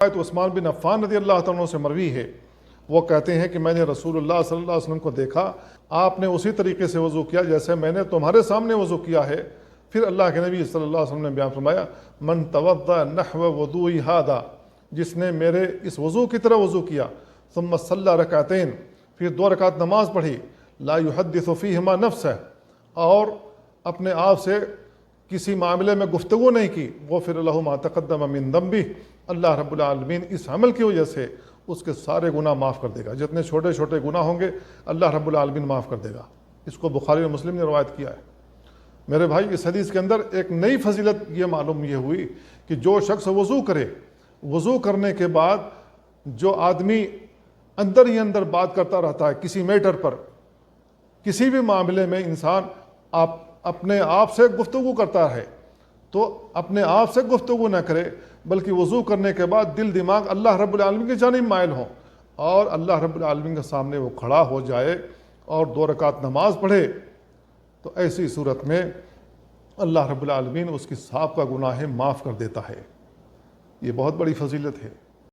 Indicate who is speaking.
Speaker 1: تو عثمان بن عفان رضی اللہ تعالیٰ عنہ سے مروی ہے، وہ کہتے ہیں کہ میں نے رسول اللہ صلی اللہ علیہ وسلم کو دیکھا، آپ نے اسی طریقے سے وضو کیا جیسے میں نے تمہارے سامنے وضو کیا ہے۔ پھر اللہ کے نبی صلی اللہ علیہ وسلم نے بیان فرمایا، من توضأ نحو وضوئی ھذا، جس نے میرے اس وضو کی طرح وضو کیا، ثم صلی رکعتین، پھر 2 رکعت نماز پڑھی، لا یحدث فیہما نفسہ، اور اپنے آپ سے کسی معاملے میں گفتگو نہیں کی، غفر لہ ما تقدم من ذنبہ، اللہ رب العالمین اس عمل کی وجہ سے اس کے سارے گناہ معاف کر دے گا، جتنے چھوٹے چھوٹے گناہ ہوں گے اللہ رب العالمین معاف کر دے گا۔ اس کو بخاری اور مسلم نے روایت کیا ہے۔ میرے بھائی، اس حدیث کے اندر ایک نئی فضیلت یہ معلوم یہ ہوئی کہ جو شخص وضو کرے، وضو کرنے کے بعد جو آدمی اندر ہی اندر بات کرتا رہتا ہے کسی میٹر پر، کسی بھی معاملے میں انسان اپنے آپ سے گفتگو کرتا ہے، تو اپنے آپ سے گفتگو نہ کرے، بلکہ وضو کرنے کے بعد دل دماغ اللہ رب العالمین کی جانب مائل ہوں، اور اللہ رب العالمین کے سامنے وہ کھڑا ہو جائے اور 2 رکعت نماز پڑھے، تو ایسی صورت میں اللہ رب العالمین اس کی سابقہ گناہ معاف کر دیتا ہے۔ یہ بہت بڑی فضیلت ہے۔